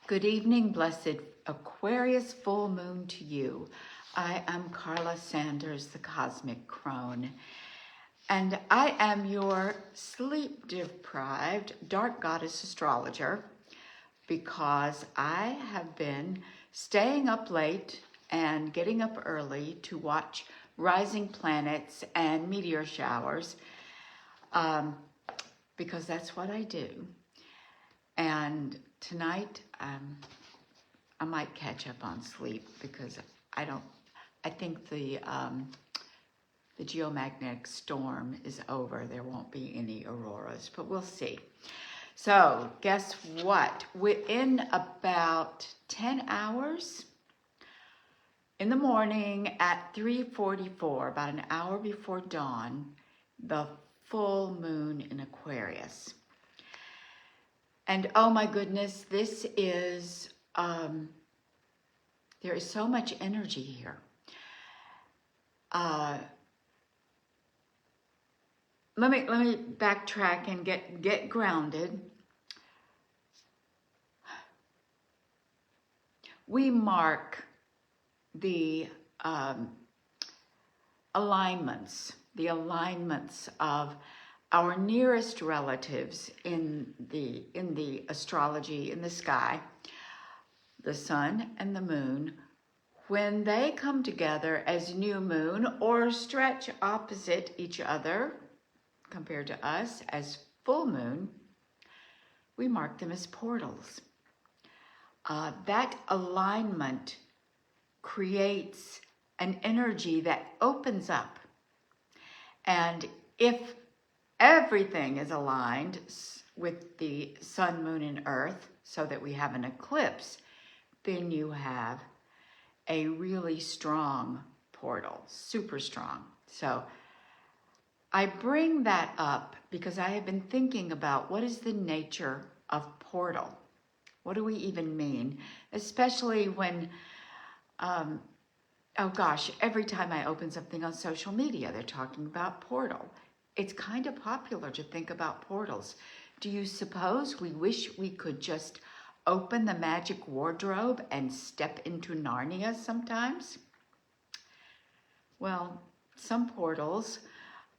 Good evening, blessed Aquarius full moon to you. I am Carla Sanders, the Cosmic Crone, and I am your sleep-deprived dark goddess astrologer because I have been staying up late and getting up early to watch rising planets and meteor showers because that's what I do. And tonight, I might catch up on sleep because I think the geomagnetic storm is over. There won't be any auroras, but we'll see. So guess what? Within about 10 hours in the morning at 3:44, about an hour before dawn, the full moon in Aquarius. And oh my goodness, this is, there is so much energy here. Let me backtrack and get grounded. We mark the alignments of our nearest relatives in the astrology in the sky, the sun and the moon, when they come together as new moon or stretch opposite each other compared to us as full moon, we mark them as portals. That alignment creates an energy that opens up. And if everything is aligned with the sun, moon, and earth so that we have an eclipse, then you have a really strong portal, super strong. So I bring that up because I have been thinking about what is the nature of portal? What do we even mean? Especially when, oh gosh, every time I open something on social media, they're talking about portal. It's kind of popular to think about portals. Do you suppose we wish we could just open the magic wardrobe and step into Narnia sometimes? Well, some portals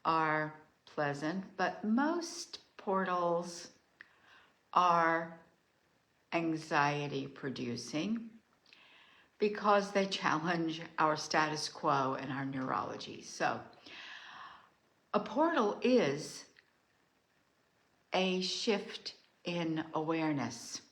are pleasant, but most portals are anxiety producing because they challenge our status quo and our neurology. So a portal is a shift in awareness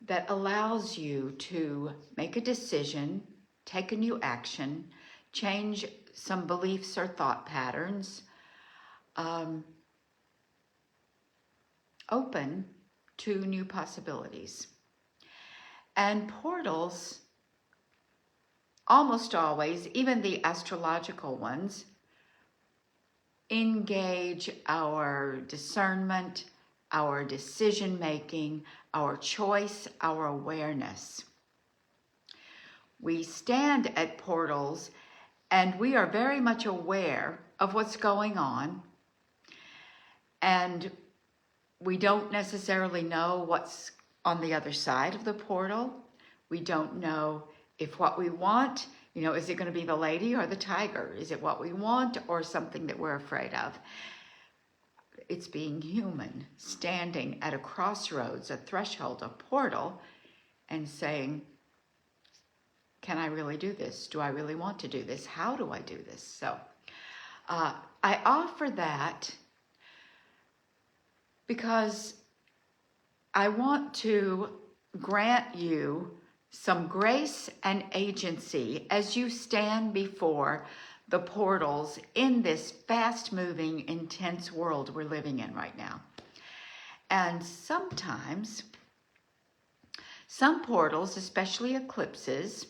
that allows you to make a decision, take a new action, change some beliefs or thought patterns, open to new possibilities. And portals, almost always, even the astrological ones, engage our discernment, our decision-making, our choice, our awareness. We stand at portals and we are very much aware of what's going on, and we don't necessarily know what's on the other side of the portal. We don't know if what we want, is it going to be the lady or the tiger? Is it what we want or something that we're afraid of? It's being human, standing at a crossroads, a threshold, a portal, and saying, can I really do this? Do I really want to do this? How do I do this? So I offer that because I want to grant you some grace and agency as you stand before the portals in this fast-moving, intense world we're living in right now. And sometimes, some portals, especially eclipses,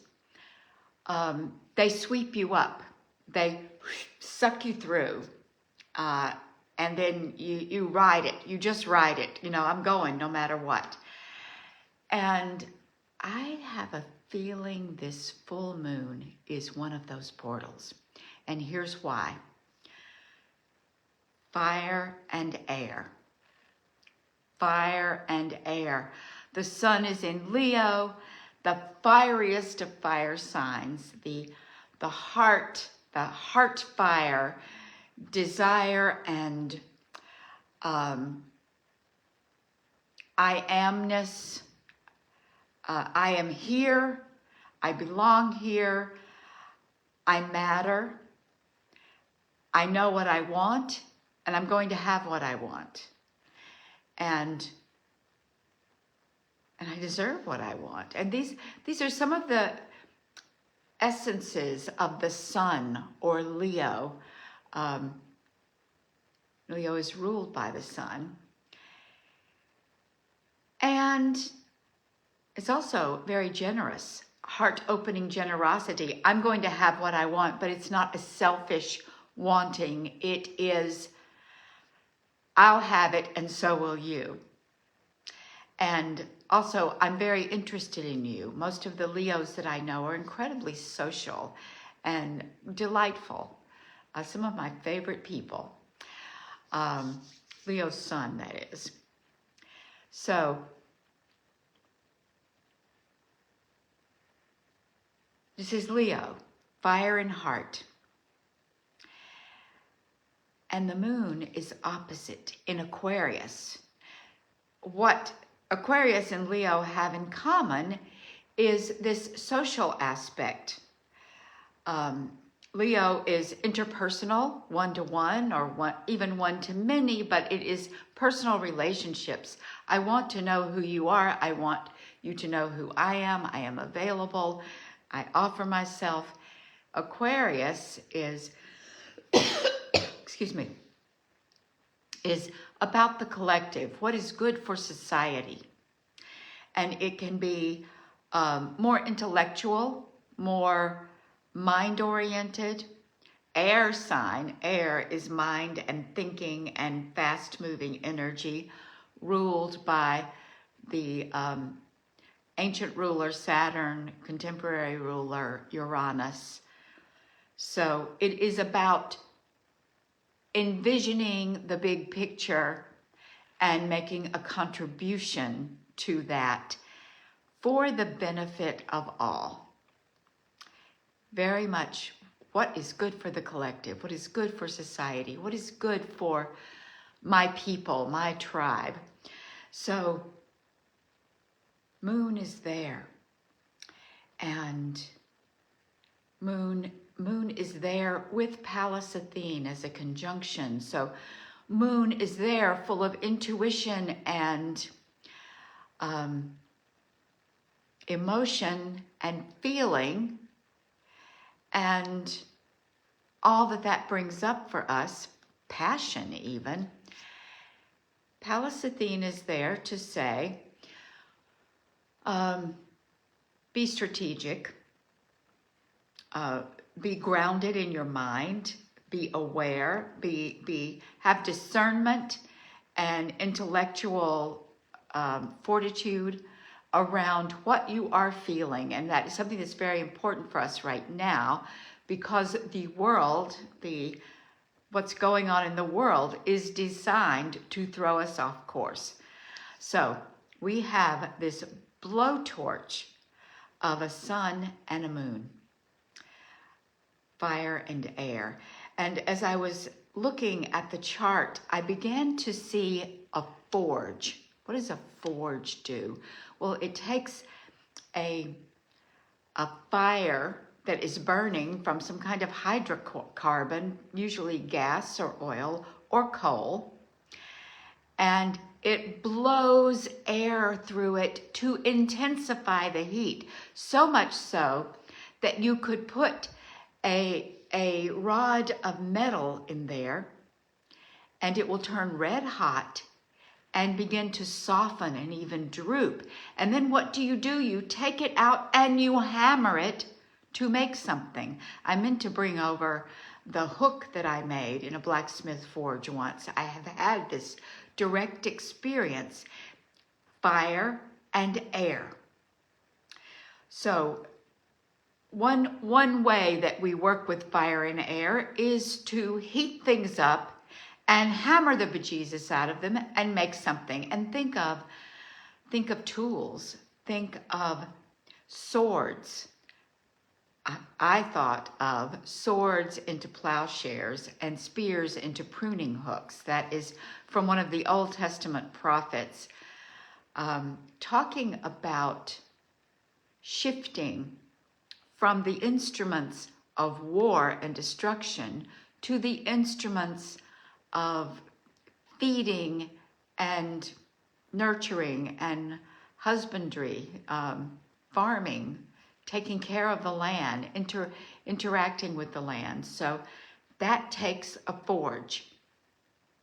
they sweep you up. They suck you through. And then you ride it. You just ride it. I'm going no matter what. And I have a feeling this full moon is one of those portals. And here's why. Fire and air. Fire and air. The sun is in Leo, the fieriest of fire signs, the heart fire, desire, and I amness. I am here. I belong here. I matter. I know what I want, and I'm going to have what I want. And I deserve what I want. And these are some of the essences of the sun, or Leo. Leo is ruled by the sun. And it's also very generous, heart-opening generosity. I'm going to have what I want, but it's not a selfish wanting. It is, I'll have it and so will you. And also, I'm very interested in you. Most of the Leos that I know are incredibly social and delightful. Some of my favorite people. Leo's sun, that is. So, this is Leo, fire and heart. And the moon is opposite in Aquarius. What Aquarius and Leo have in common is this social aspect. Leo is interpersonal, one-to-one, or even one-to-many, but it is personal relationships. I want to know who you are. I want you to know who I am. I am available. I offer myself. Aquarius is, excuse me, is about the collective, what is good for society. And it can be more intellectual, more mind-oriented. Air sign, air is mind and thinking and fast-moving energy, ruled by the ancient ruler Saturn, contemporary ruler Uranus. So it is about envisioning the big picture and making a contribution to that for the benefit of all. Very much what is good for the collective, what is good for society, what is good for my people, my tribe. So moon is there, and moon is there with Pallas Athene as a conjunction. So moon is there full of intuition and emotion and feeling, and all that brings up for us, passion even. Pallas Athene is there to say, be strategic, be grounded in your mind, be aware, have discernment and intellectual fortitude around what you are feeling. And that is something that's very important for us right now, because the world, what's going on in the world is designed to throw us off course. So we have this blowtorch of a sun and a moon, fire and air. And as I was looking at the chart, I began to see a forge. What does a forge do? Well, it takes a fire that is burning from some kind of hydrocarbon, usually gas or oil or coal, and it blows air through it to intensify the heat, so much so that you could put a rod of metal in there and it will turn red hot and begin to soften and even droop. And then what do? You take it out and you hammer it to make something. I meant to bring over the hook that I made in a blacksmith forge once. I have had this direct experience, fire and air. So one way that we work with fire and air is to heat things up and hammer the bejesus out of them and make something. And think of think of tools, think of swords. I thought of swords into plowshares and spears into pruning hooks. That is from one of the Old Testament prophets, talking about shifting from the instruments of war and destruction to the instruments of feeding and nurturing and husbandry, farming, taking care of the land, interacting with the land. So that takes a forge,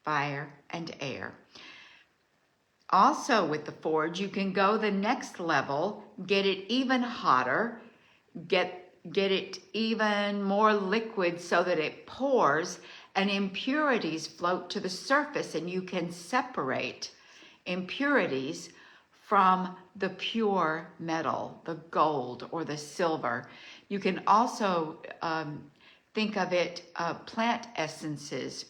fire and air. Also with the forge, you can go the next level, get it even hotter, get it even more liquid so that it pours and impurities float to the surface, and you can separate impurities from the pure metal, the gold or the silver. You can also think of it, plant essences.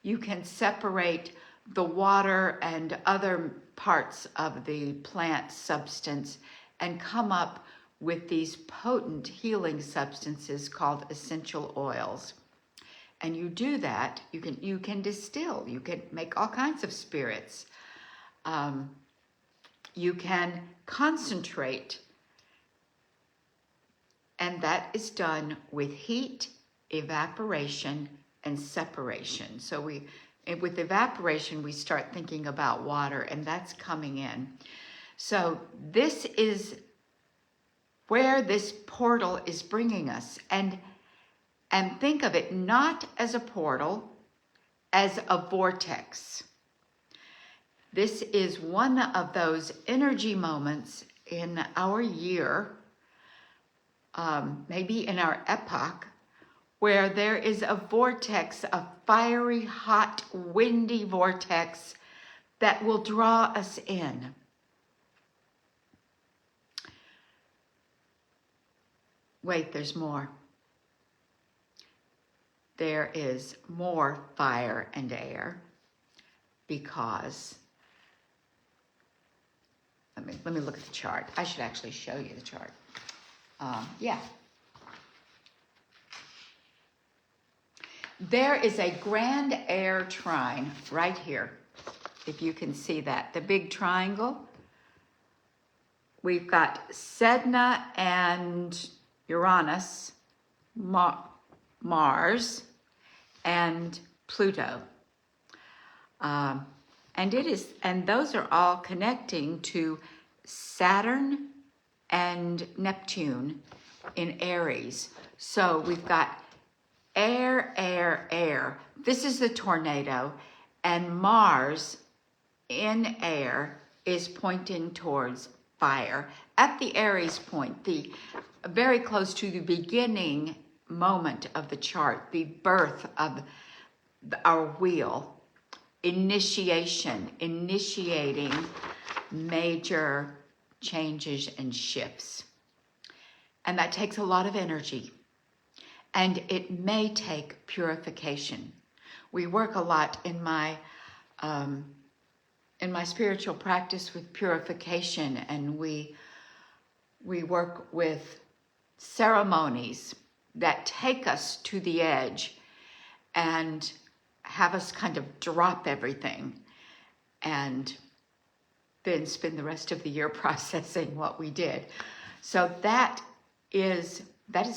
You can separate the water and other parts of the plant substance and come up with these potent healing substances called essential oils. And you do that, you can distill, you can make all kinds of spirits. You can concentrate, and that is done with heat, evaporation, and separation. So with evaporation, we start thinking about water, and that's coming in. So this is where this portal is bringing us. And think of it not as a portal, as a vortex. This is one of those energy moments in our year, maybe in our epoch, where there is a vortex, a fiery, hot, windy vortex that will draw us in. Wait, there's more. There is more fire and air because, let me look at the chart. I should actually show you the chart. Yeah. There is a grand air trine right here, if you can see that, the big triangle. We've got Sedna and Uranus, Mars, and Pluto. And those are all connecting to Saturn and Neptune in Aries. So we've got air, air, air. This is the tornado, and Mars in air is pointing towards fire. At the Aries point, very close to the beginning moment of the chart, the birth of our wheel, initiating major changes and shifts. And that takes a lot of energy. And it may take purification. We work a lot in my spiritual practice with purification, and we work with ceremonies that take us to the edge and have us kind of drop everything and then spend the rest of the year processing what we did. So that is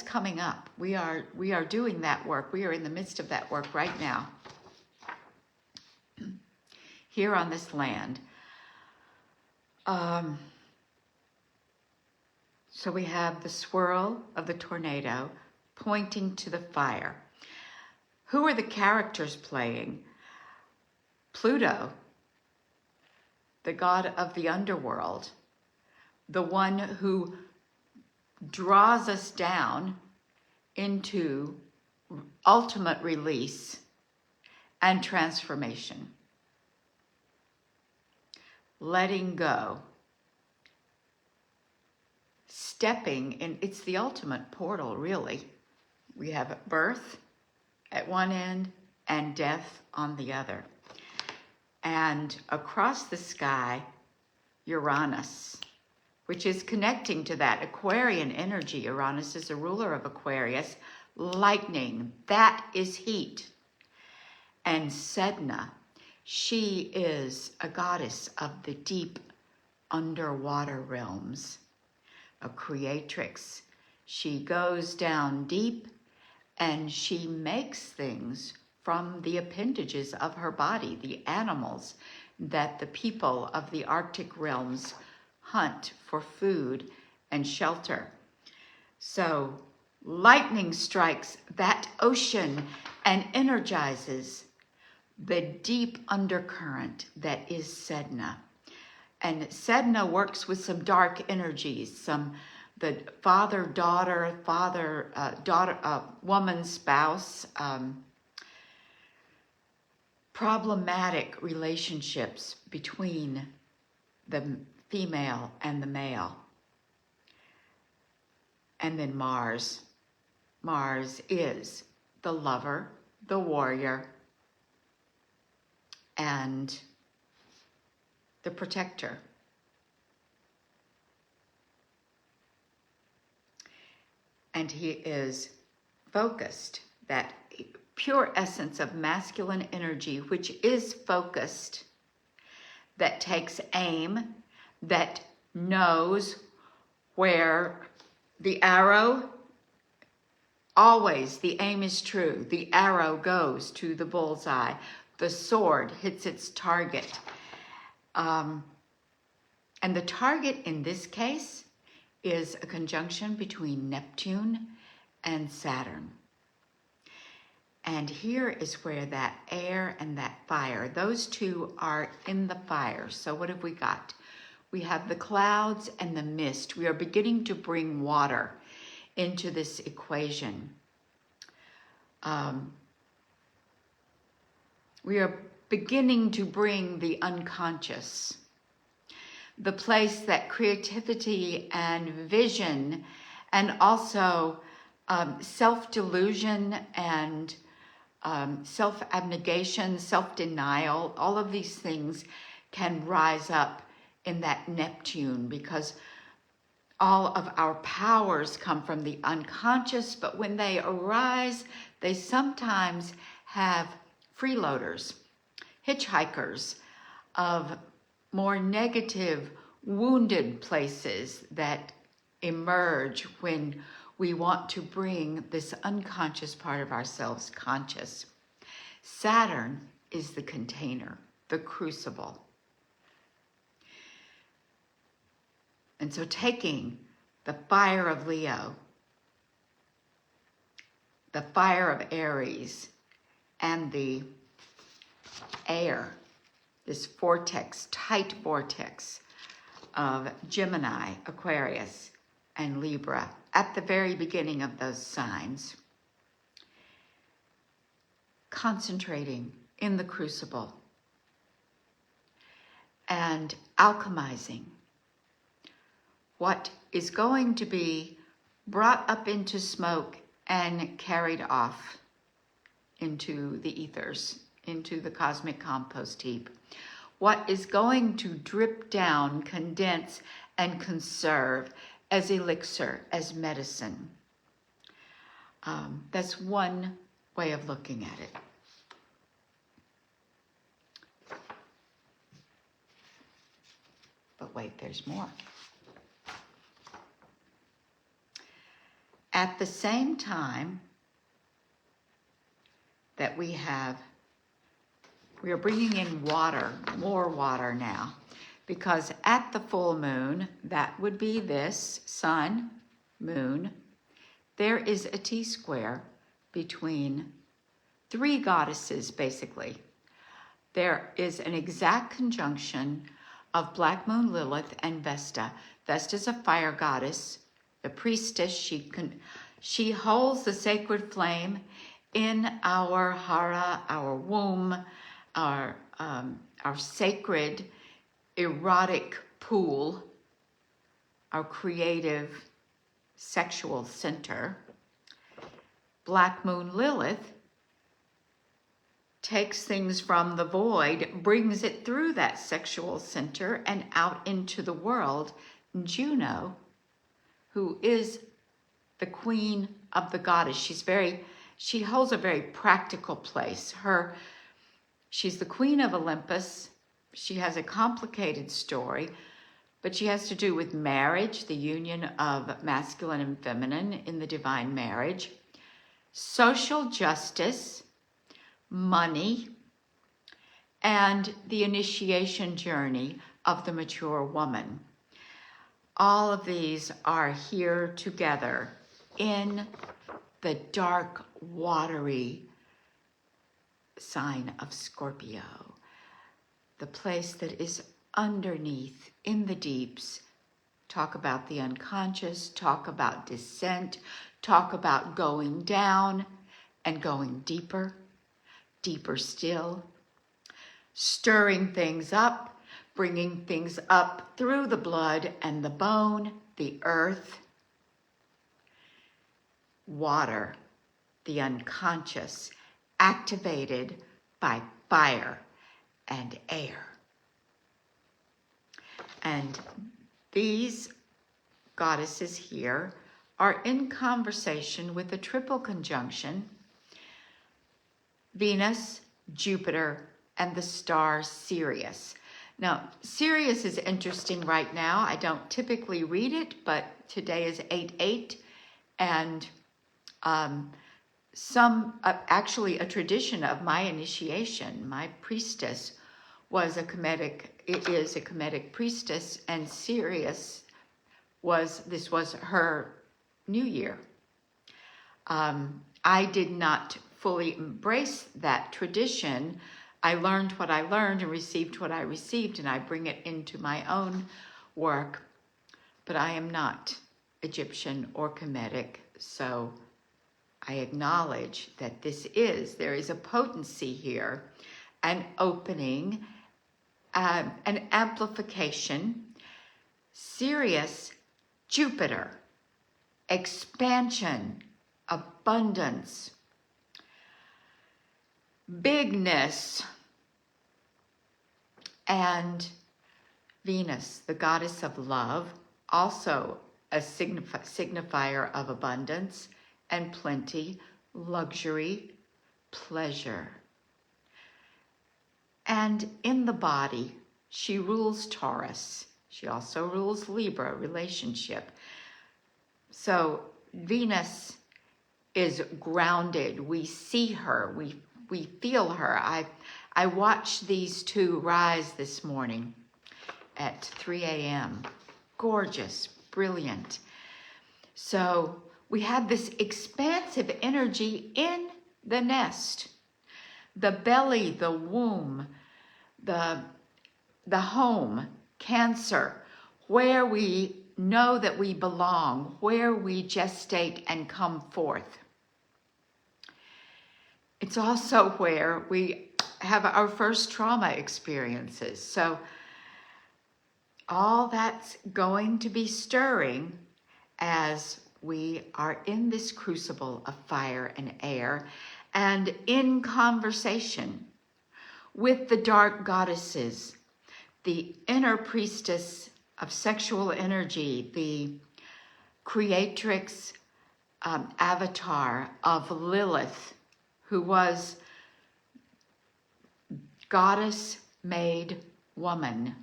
coming up. We are doing that work. We are in the midst of that work right now here on this land. So we have the swirl of the tornado pointing to the fire. Who are the characters playing? Pluto, the god of the underworld, the one who draws us down into ultimate release and transformation. Letting go. Stepping in, it's the ultimate portal, really. We have birth at one end and death on the other. And across the sky, Uranus, which is connecting to that Aquarian energy. Uranus is a ruler of Aquarius. Lightning, that is heat. And Sedna, she is a goddess of the deep underwater realms, a creatrix. She goes down deep and she makes things from the appendages of her body, the animals that the people of the Arctic realms hunt for food and shelter. So lightning strikes that ocean and energizes the deep undercurrent that is Sedna. And Sedna works with some dark energies, the father-daughter, woman, spouse, problematic relationships between the female and the male. And then Mars. Mars is the lover, the warrior, and the protector. And he is focused, that pure essence of masculine energy, which is focused, that takes aim, that knows where the arrow, always the aim is true. The arrow goes to the bullseye. The sword hits its target. And the target in this case is a conjunction between Neptune and Saturn. And here is where that air and that fire, those two are in the fire. So what have we got? We have the clouds and the mist. We are beginning to bring water into this equation. We are beginning to bring the unconscious, the place that creativity and vision and also self-delusion and self-abnegation, self-denial, all of these things can rise up in that Neptune, because all of our powers come from the unconscious, but when they arise, they sometimes have freeloaders, hitchhikers of more negative, wounded places that emerge when we want to bring this unconscious part of ourselves conscious. Saturn is the container, the crucible. And so taking the fire of Leo, the fire of Aries, and the air, this vortex, tight vortex of Gemini, Aquarius, and Libra, at the very beginning of those signs, concentrating in the crucible and alchemizing what is going to be brought up into smoke and carried off into the ethers, into the cosmic compost heap. What is going to drip down, condense, and conserve as elixir, as medicine. That's one way of looking at it. But wait, there's more. At the same time that we are bringing in water, more water now, because at the full moon, that would be this, sun, moon, there is a T-square between three goddesses, basically. There is an exact conjunction of Black Moon Lilith and Vesta. Vesta's a fire goddess, the priestess. She holds the sacred flame in our hara, our womb, our sacred erotic pool, our creative sexual center. Black Moon Lilith takes things from the void, brings it through that sexual center and out into the world. Juno, who is the queen of the goddess, she holds a very practical place. She's the queen of Olympus. She has a complicated story, but she has to do with marriage, the union of masculine and feminine in the divine marriage, social justice, money, and the initiation journey of the mature woman. All of these are here together in the dark, watery sign of Scorpio, the place that is underneath in the deeps. Talk about the unconscious, talk about descent, talk about going down and going deeper, deeper still, stirring things up, bringing things up through the blood and the bone, the earth, water, the unconscious, activated by fire and air. And these goddesses here are in conversation with a triple conjunction: Venus, Jupiter, and the star Sirius. Now, Sirius is interesting right now. I don't typically read it, but today is 8/8, and actually a tradition of my initiation, my priestess is a Kemetic priestess, and Sirius this was her new year. I did not fully embrace that tradition. I learned what I learned and received what I received, and I bring it into my own work. But I am not Egyptian or Kemetic, so I acknowledge that there is a potency here, an opening, an amplification. Sirius, Jupiter, expansion, abundance, bigness, and Venus, the goddess of love, also a signifier of abundance and plenty, luxury, pleasure. And in the body, she rules Taurus. She also rules Libra, relationship. So Venus is grounded. We see her. We feel her. I watched these two rise this morning at 3 a.m. Gorgeous, brilliant. So we have this expansive energy in the nest, the belly, the womb, the home, Cancer, where we know that we belong, where we gestate and come forth. It's also where we have our first trauma experiences. So all that's going to be stirring as we are in this crucible of fire and air and in conversation with the dark goddesses, the inner priestess of sexual energy, the creatrix avatar of Lilith, who was goddess made woman,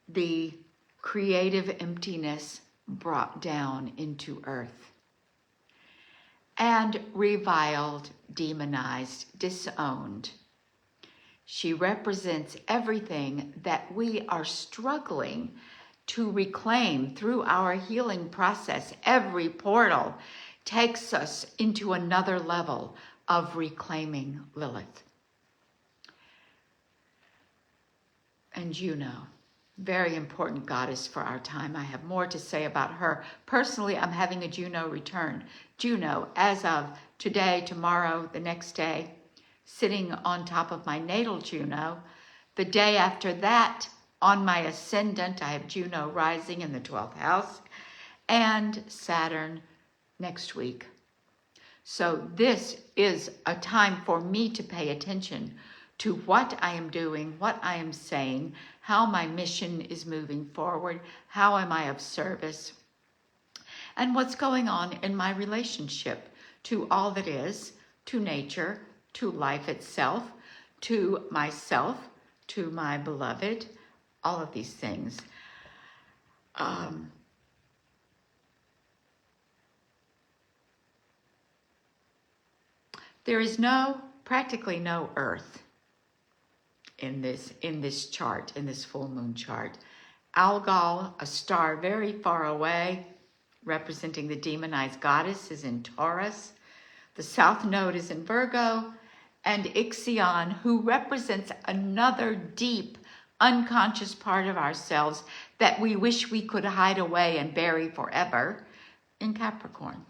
the creative emptiness brought down into earth, and reviled, demonized, disowned. She represents everything that we are struggling to reclaim through our healing process. Every portal takes us into another level of reclaiming Lilith. And Juno, very important goddess for our time. I have more to say about her. Personally, I'm having a Juno return. Juno, as of today, tomorrow, the next day, sitting on top of my natal Juno. The day after that, on my ascendant, I have Juno rising in the 12th house, and Saturn next week. So this is a time for me to pay attention to what I am doing, what I am saying, how my mission is moving forward, how am I of service, and what's going on in my relationship to all that is, to nature, to life itself, to myself, to my beloved, all of these things. There is practically no earth in this chart, in this full moon chart. Algol, a star very far away, representing the demonized goddess, is in Taurus. The south node is in Virgo, and Ixion, who represents another deep, unconscious part of ourselves that we wish we could hide away and bury forever, in Capricorn.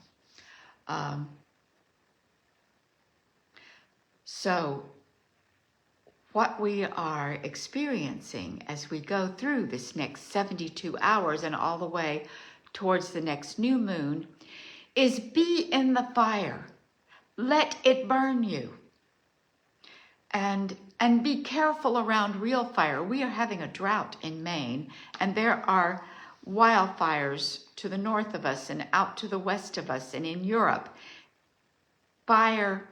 So what we are experiencing as we go through this next 72 hours and all the way towards the next new moon is be in the fire. Let it burn you. And be careful around real fire. We are having a drought in Maine, and there are wildfires to the north of us and out to the west of us and in Europe. Fire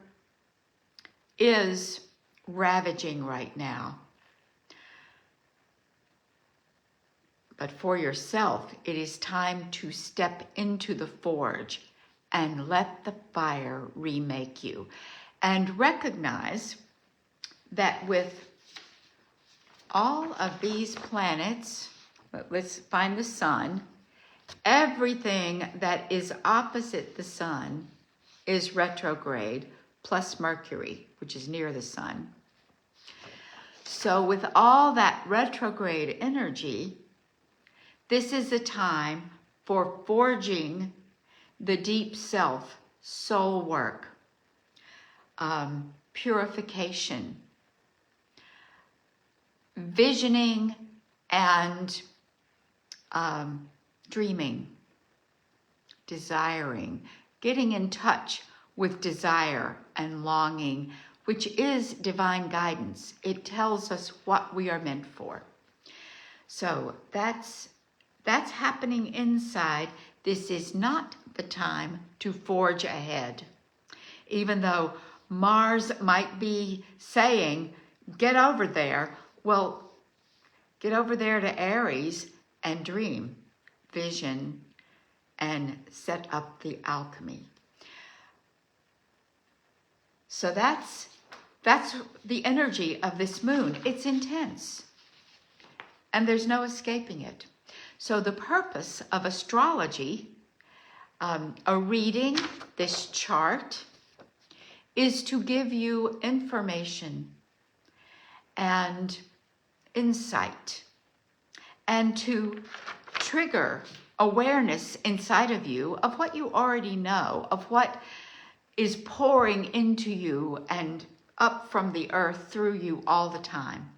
is ravaging right now. But for yourself, it is time to step into the forge and let the fire remake you. And recognize that with all of these planets, let's find the sun, everything that is opposite the sun is retrograde, plus Mercury, which is near the sun. So with all that retrograde energy, this is a time for forging the deep self, soul work, purification, visioning, and dreaming, desiring, getting in touch with desire and longing, which is divine guidance. It tells us what we are meant for. So that's happening inside. This is not the time to forge ahead. Even though Mars might be saying, get over there. Well, get over there to Aries and dream, vision, and set up the alchemy. So that's the energy of this moon. It's intense, and there's no escaping it. So the purpose of astrology, a reading, this chart, is to give you information and insight, and to trigger awareness inside of you of what you already know, of what is pouring into you and up from the earth through you all the time.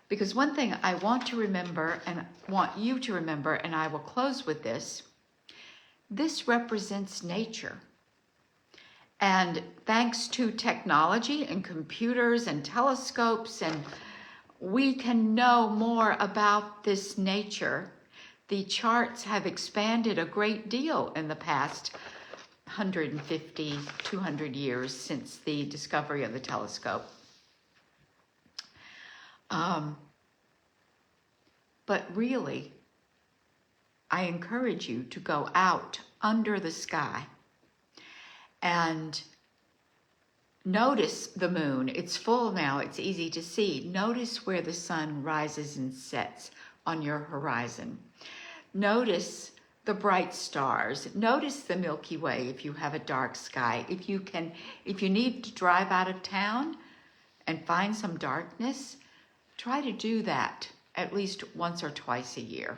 Because one thing I want to remember and want you to remember, and I will close with this represents nature. And thanks to technology and computers and telescopes, and we can know more about this nature. The charts have expanded a great deal in the past 150, 200 years since the discovery of the telescope. But really, I encourage you to go out under the sky and notice the moon. It's full now, it's easy to see. Notice where the sun rises and sets on your horizon. Notice the bright stars. Notice the Milky Way if you have a dark sky. If you need to drive out of town and find some darkness, try to do that at least once or twice a year.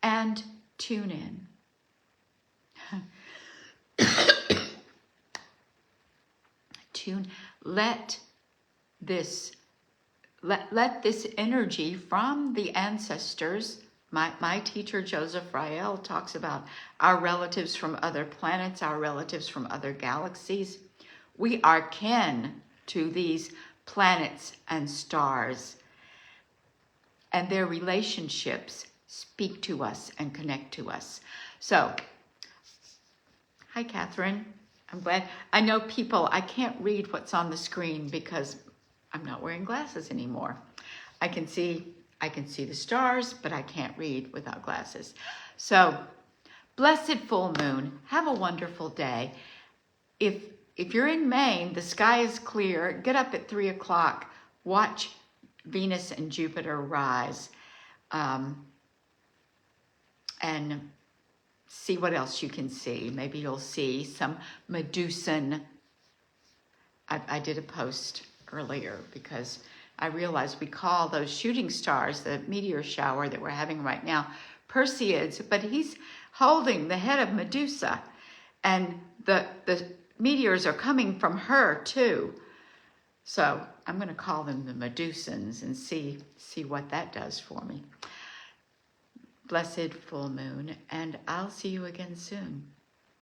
And tune in. Let this energy from the ancestors My teacher, Joseph Rael, talks about our relatives from other planets, our relatives from other galaxies. We are kin to these planets and stars, and their relationships speak to us and connect to us. So, hi, Catherine. I'm glad. I know people, I can't read what's on the screen because I'm not wearing glasses anymore. I can see the stars, but I can't read without glasses. So, blessed full moon. Have a wonderful day. If you're in Maine, the sky is clear. Get up at 3 o'clock. Watch Venus and Jupiter rise, and see what else you can see. Maybe you'll see some Medusan. I did a post earlier because I realized we call those shooting stars, the meteor shower that we're having right now, Perseids, but he's holding the head of Medusa, and the meteors are coming from her too. So I'm going to call them the Medusans and see what that does for me. Blessed full moon, and I'll see you again soon.